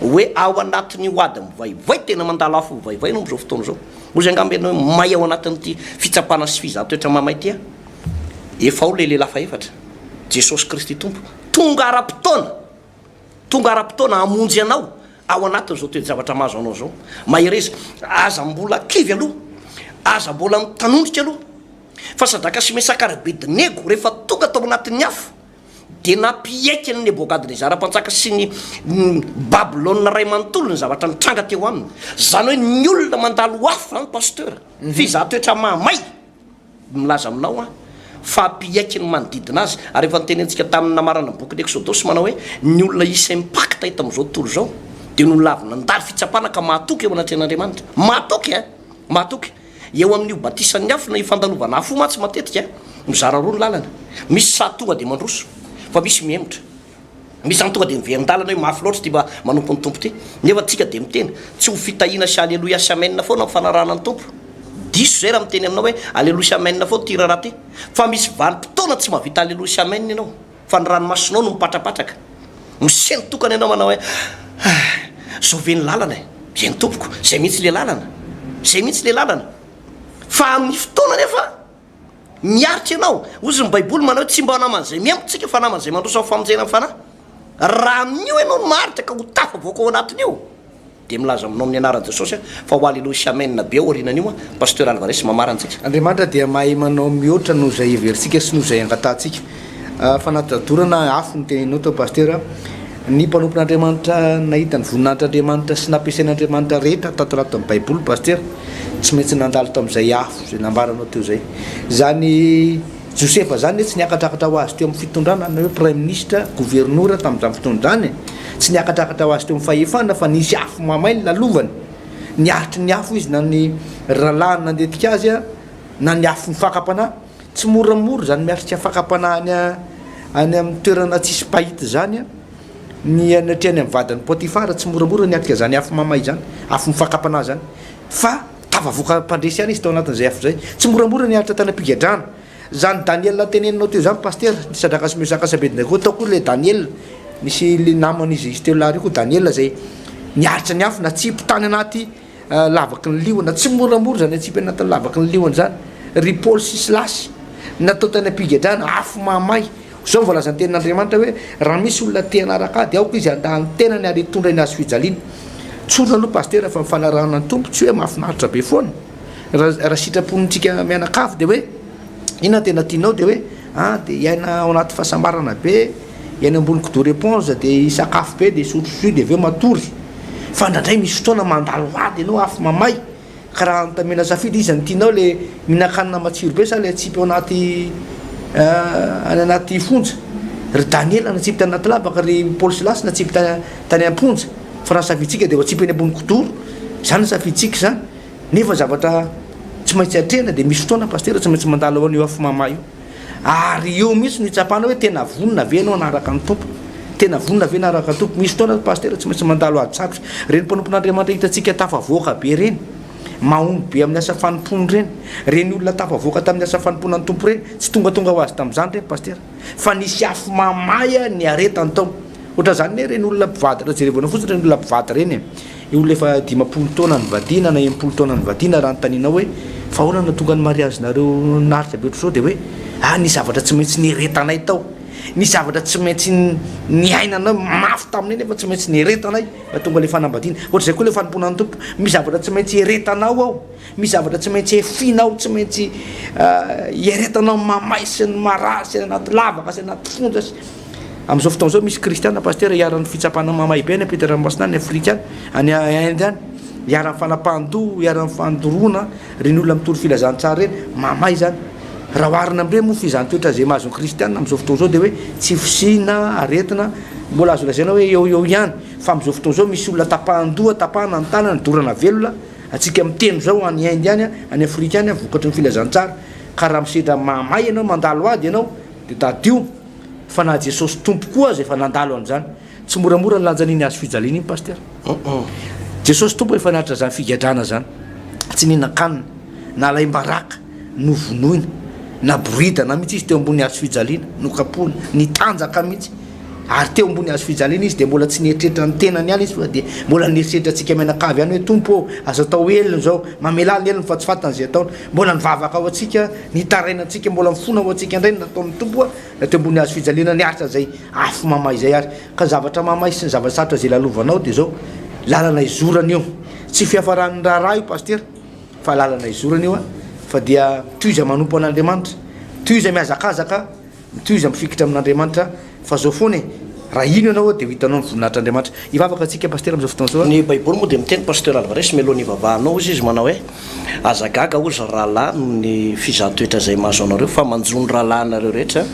hoe ao anatin'ny hoady mivaivay tena mandalo afo mivaivay no am'izao fotoana izao ozy angambe hoe may ao anatin'ity fitsapana sy fizahan-toetra mamay ty a efa ao le lehilahy faefatra Jesosy Kristy tompo tonga ara-potoana hamonjy anao ao anatin'izao toe-javatra mahazo anao zao mahireza aza mbola kivy aloha aza mbola mitanondrika aloha fa Sadaka sy Mesaka ary Abednego rehefa tonga tao anatin'ny afo dia nampiaiky ny Nebokadnezara mpanjaka sy ny Babilôna ray manontolo ny zavatra nitranga teo aminy zany hoe ny olona mandalo afo any pasteur fizahan-toetra mahamay milaza aminao a fa ampiaiky ny manodidina azy ary efa nitenentsika tamin'ny namarana boky d'Exodosy manao hoe ny olona isa impakta hita amin'izao tontolo zao dia no lavy nandalo fitsapana ka mahatoky eo anatren'Andriamanitra mahatoky eo amin'io batisan'ny afo na ifandalovana afo matsy matetika mizara roa ny lalana misy sa tonga dia mandroso fa misy miemotra misy any tonga de miverin-dalana hoe mafy loatra ty mba manompo ny tompo ty nefa tsika de miteny tsy ho fitahina sy aleloia siamenina foana mifanarana ny tompo diso zay raha miteny aminao hoe aleloia siamenina foa ty raharaha ty fa misy vanim-potoana tsy mahavita aleloia siamenina ianao fa ny ranomasonao no mipatrapatraka miseny tokana ianao manao hoe zao ve ny lalana e ny tompoko zay mihitsy le lalana zay mihitsy le lalana fa amin'ny fotoana nefa miaritra ianao ozy ny baiboly manao hoe tsy mba naman'zay miampotsika fa naman'zay mandrosa ho famonjena amin'ny fanahy raha amin'io ianao no maharitra ka ho tafavoaka ao anatin'io de milaza aminao amin'ny anaran'i jesosy fa ho aleloia siamenina be ao aorinan'io a pasteur Alvarez mamarantsika andriamanitra dia mahay manao mihoatra noho zay heveritsika sy noho zay angatantsika fa natadorana afo ny teninao tao pasteur ny mpanompon'andriamanitra nahita ny voninahitran'andriamanitra sy nampiasain'andriamanitra rehetra tatorato amin'ny baiboly pasteur tsy maintsy nandalo tamin'izay afo zay nambaranao teo zay zany Josefa zany tsy niakatrakatra ho azy teo amin'ny fitondrana na hoe premier ministre gouverneur tamin'izany fitondrany tsy niakatrakatra ho azy teo amin'ny fahefana fa nisy afo mamay ny lalovany niaritry ny afo izy na ny ralahany nandetika azy a na ny afo ny fakapanahy tsy moramora zany miatrika fakapanahany any amin'ny toerana tsisy pahita zany a ny anatrehany amin'ny vadiny Potifara tsy moramora niatrika zany afo mamay zany afo ny fakapanahy zany fa tavavoaka mpandresy any izy tao anatin'izay afo zay tsy moramora niaritra tany am-pigadrana zany Daniel teneninao teo zany pasteur sadraka sy mesaka sy Abednego tao koa le Daniel misy le namany izy teo lahary koa Daniel zay niaritra ny afo na tsipy tany anaty lavaky ny liona tsy moramora zany tsipy anaty lavaky ny liona zany ry Paul sy Silasy natao tany am-pigadrana afo mamay zao voalazany tenin'Andriamanitra hoe raha misy olona te hanaraka ady aoko izy andahany tenany ary tondra ny azy fijaliana tsona aloha pasteur fa mifanarahana ny tompo tsy hoe mahafinaritra be foana raha sitraponitsika mianakafo de hoe ina tena tianao de hoe de iaina ao anaty fahasambarana be iaina ambony couteau d'éponge de isakafo be de sotrosy de aveo matory fa ndraindray misy fotoana mandalo ady ianao afo mamay ka raha antamena safidy izy ny tianao le mihinan-kanina matsiro be sa le tsipy ao anaty any anaty fonja ry Daniel natsipy tany anaty lavaka ry Paul Silas natsipy tany amponja fa raha safitsika de tsipy any ambony couteau zany safitsika zany nefa zavatra tsy maintsy atrehana de misy fotoana pasteur tsy maintsy mandalo ao io afo mamay io ary eo mihitsy no itsapana hoe tena vonona ve anao anaraka ny tompo tena vonona ve anaraka ny tompo misy fotoana pasteur tsy maintsy mandalo ady sarotra reny mpanompon'Andriamanitra hitantsika tafavoaka be reny mahomby be amin'ny asa fanompony reny reny olona tafavoaka tamin'ny asa fanompona ny tompo reny tsy tonga ho azy tamin'izany reny pasteur fa nisy afo mamay ny aretany tao ohatra zany reny olona mpivady raha jerevana fotsiny reny olona mpivady reny io olona efa 50 taona nyvadina na 80 taona nyvadina raha nytaninao hoe fa ahoana na tonga ny mariazy nareo naritra be ohatr'izao de hoe ny zavatra tsy maintsy nieretanay tao ny zavatra tsy maintsy niainanao mafy taminay nefa tsy maintsy nieretanay mba tonga le fanambadiana ohatra zay koa le fanompona ny tompo misy zavatra tsy maintsy eretanao ao misy zavatra tsy maintsy efinao tsy maintsy eretanao mamay sy ny mara sy anaty lavaka sy anaty fonja sy amin'izao fotoana zao misy kristiana pasteur iaran'ny fitsapana mamay be any Peter Ramasina any Afrika any Inde any iaran'ny fanapahan-doha iaran'ny fandoroana reny olona mitory filazantsara reny mamay zany raha oharina am'ireny moa fizany toetra zay mahazony kristiana amin'izao fotoana zao de hoe tsy fisina aretina mbola azo lazaina hoe eo ihany fa amin'izao fotoana zao misy olona tapahan-doha tapahana ny tanana dorana velona atsika miteno zao any Inde any any Afrika any vokatry ny filazantsara ka raha misedra mamay ianao mandalo ady ianao de tadio fa na Jesosy tompo koa zay efa nandalo an'izany tsy moramora ny lanjaniny azy fijaliana iny pasteur Jesosy tompo efa niaritra zany figadrana zany tsy nihinan-kanina na laim-baraka no vonoina na boridana mihitsy izy teo ambony azo fijaliana no kapoana nitanjaka mihitsy ary teo ambony azo fijaliana izy de mbola tsy nieritreritra ny tenany any izy fa de mbola nieritreritra atsika mianakavy any hoe tompo azo atao elona zao mamelala elona fa tsy fatany zay ataony mbola nivavaka ao atsika nitaraina atsika mbola mifona ao atsika indray nataon'ny tompo teo ambony azo fijaliana niaritra zay afo mamay zay ary ka zavatra mamay sy ny zavatra sarotra zay lalovanao de zao lalana izorana io tsy fiafaran'ny raharaha io pasteur fa lalana izorana io fa dia toiza manompo an'Andriamanitra toiza miazakazaka toiza mifikitra amin'Andriamanitra fa zao foana raha ino ianao de hitanao ny voninahitr'Andriamanitra ivavaka atsika pasteur amin'izao fotoana zao ny baiboly moa de miteny pasteur Alvarez melohan'ny ivavahanao izy izy manao hoe azagaga ozy rahalahy no ny fizahatoetra zay mahazo anareo fa manjony rahalahy nareo rehetra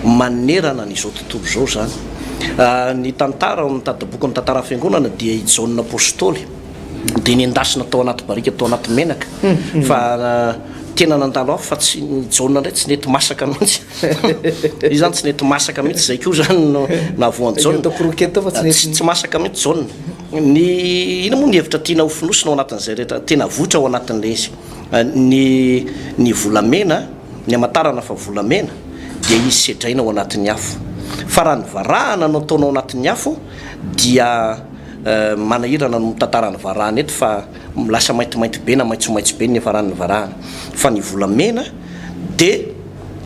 manerana n'izao tontolo zao zany ny tantara ny tadaboky ny tantara fiangonana dia i Jaune apôstôly de ny endasina tao anaty barika tao anaty menaka fa tena nandalo afo fa tsy nijaona ndray tsy nety masaka mihitsy io zany tsy nety masaka mihitsy zay ko zany navoanjaontsy masaka mihitsy jaune ny ina moa ny hevitra tiana hofinosina ao anatin'izay rehetra tena votra ao anatin'le izy ny volamena ny amatarana fa volamena dia izy sedraina ao anatin'ny afo fa raha ny varahana no ataonao anatin'ny afo dia manahirana no mitantarany varahana eto fa lasa maintimainty be na maitsomaitso be ny efarany varahana fa ny volamena dia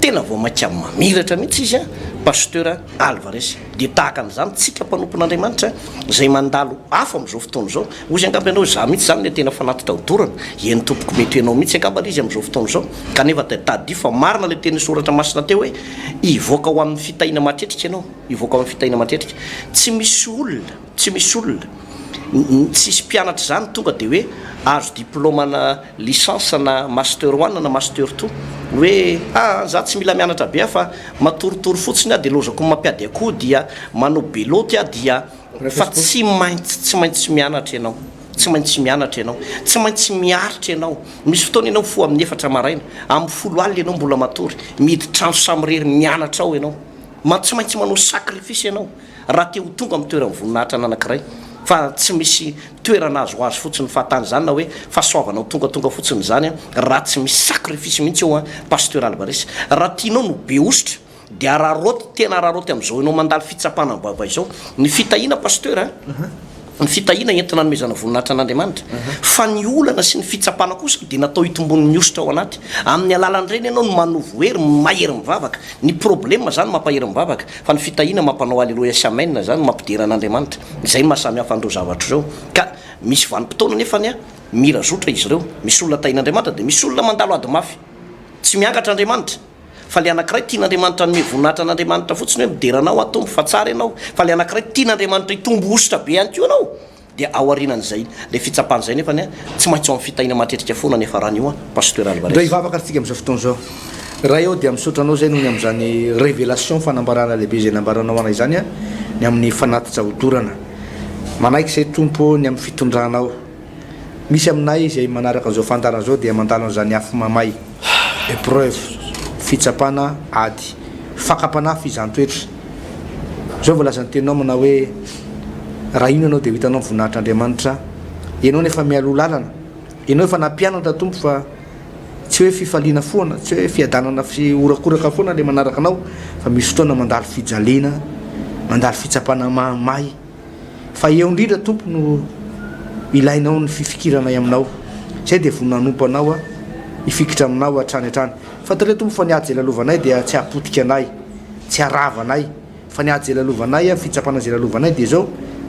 tena vao mainka mamiratra mihitsy izy a pasteur Alvarez dia tahaka an'izany tsika mpanompon'Andriamanitra zay mandalo afo amin'izao fotoana izao ozy angamba ianao za mihitsy zany le tena fanatitra hodorana eny tompoko mety ianao mihitsy angamba izy amin'izao fotoana izao kanefa tadi fa marina le teny soratra masina teo hoe ivoaka ho amin'ny fitahina matetrika ianao ivoaka ho amin'ny fitahina matetrika tsy misy olona tsisy mpianatra zany tonga dia hoe azo diplôme na licence na master 1 na master 2 hoe za tsy mila mianatra be fa matoritory fotsiny a dia lozako mampiady akoho dia manao beloty a dia fa tsy maintsy mianatra ianao tsy maintsy miaritra ianao misy fotoana ianao fo amin'ny 4 maraina amin'ny 10 alina ianao mbola matory midy trano samirery mianatra ao ianao tsy maintsy manao sacrifice ianao raha te ho tonga amin'ny toerana voninahitra anankiray fa tsy misy toerana azo azy fotsiny fahatany zany na hoe fahasoavanao tongatonga fotsiny zany raha tsy misy sacrifice mihitsy eo a pasteur Alvarez raha tianao no be ositra dia tena raroty amin'izao ianao mandalo fitsapana baba izao ny fitahina pasteur ny fitahina entina nomezana voninahitra an'Andriamanitra fa ny olana sy ny fitsapana kosa dia natao hitombon'ny ositra ao anaty amin'ny alalan'ireny ianao no manovo hery mahery mivavaka ny problema zany mampahery mivavaka fa ny fitahina mampanao alleloia sy amen zany mampidera an'Andriamanitra izay no mahasamy hafa andreo zavatra ireo ka misy vanim-potoana nefany a mira zotra izy ireo misy olona tahin'Andriamanitra dia misy olona mandalo ady mafy tsy miangatra Andriamanitra fa le anankiray tian'Andriamanitra nome voninahitra an'Andriamanitra fotsiny hoe mideranao atombo fa tsara ianao fa le anankiray tian'Andriamanitra hitombo ositra be ihany ko ianao dia aorianan'izay le fitsapan'izay nefany a tsy maintsy ao amin'ny fitahina matetrika foana nefa raha io a pasteur Alvarez ndray hivavaka tsika amin'izao fotoana izao raha eo dia misotranao zay noho ny amin'izany révélation fanambarana lehibe zay nambaranao anay zany a ny amin'ny fanatitra hodorana manaiky izay tompo ny amin'ny fitondranao misy aminay izay manaraka an'izao fantarana zao dia mandalo an'izany afo mamay épreuve fitsapana ady fakapanafy izany toetra zao voalazany teninao mana hoe raha ino ianao dia hitanao voninahitr'Andriamanitra ianao nefa mialo lalana ianao efa nampianatra tompo fa tsy hoe fifaliana foana tsy hoe fiadanana orakoraka foana le manaraka anao fa misy fotoana mandalo fijaliana mandalo fitsapana mamay fa eo indrindra tompo no ilainao ny fifikiranay aminao zay dia voninanompo anao a ifikitra aminao hatrany hatrany fa tale tompo fa niady zay lalovanay dia tsy hapotika anay tsy haravanay fa niady zay lalovanay a fitsapana zay lalovanay dia zao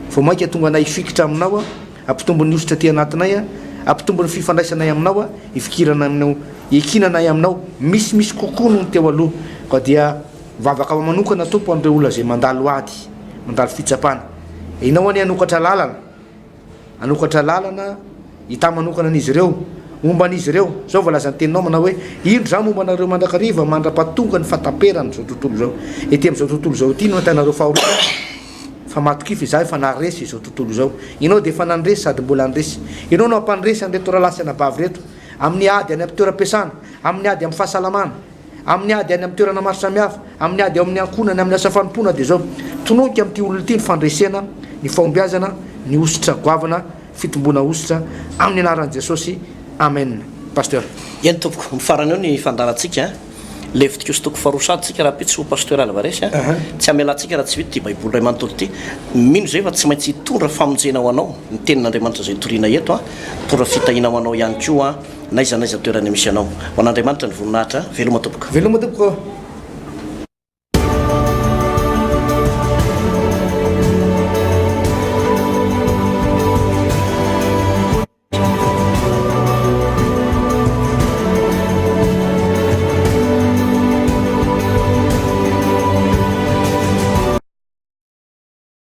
vao mainka tonga anay ifikitra aminao a ampitombony ositra ty anatinay a ampitombony fifandraisanay aminao a ifikirana aminao ekinanay aminao misy kokoa no teo aloha ka dia vavaka manokana tompo an'ireo olona zay mandalo ady mandalo fitsapana inao any anokatra lalana hita manokana an'izy ireo momba an'izy ireo zao voalazany teninao mana hoe indro zany momba anareo mandrakariva mandra-patonga ny fataperany zao tontolo zao ety amin'izao tontolo zao ty no atanareo faharoa fa matokify za efa naresy izao tontolo zao ianao dia efa nandresy sady mbola andresy ianao no ampandresy an'reto rahalasy anabavy reto amin'ny ady any amin'ny toeram-piasana amin'ny ady amin'ny fahasalamana amin'ny ady any amin'ny toerana maro samihafa amin'ny ady ao amin'ny ankonany amin'ny asa fanompona dia zao tonoika amin'ity olona ity ny fandresena ny fahombiazana ny ositra goavana fitombona ositra amin'ny anaran'i Jesosy amen pasteur eny tompoko mifarany eo ny fandarantsika le fitiko sy toko faharosadytsika raha pitsy ho pasteur Alvarez tsy amelantsika raha tsy vita ty baiboly ray manontolo ty mino zay fa tsy maintsy hitondra famonjena ho anao ny tenin'Andriamanitra zay toriana eto a tondra fitahina ho anao ihany koa a naiza toerana misy anao ho an'Andriamanitra ny voninahitra veloma tompoko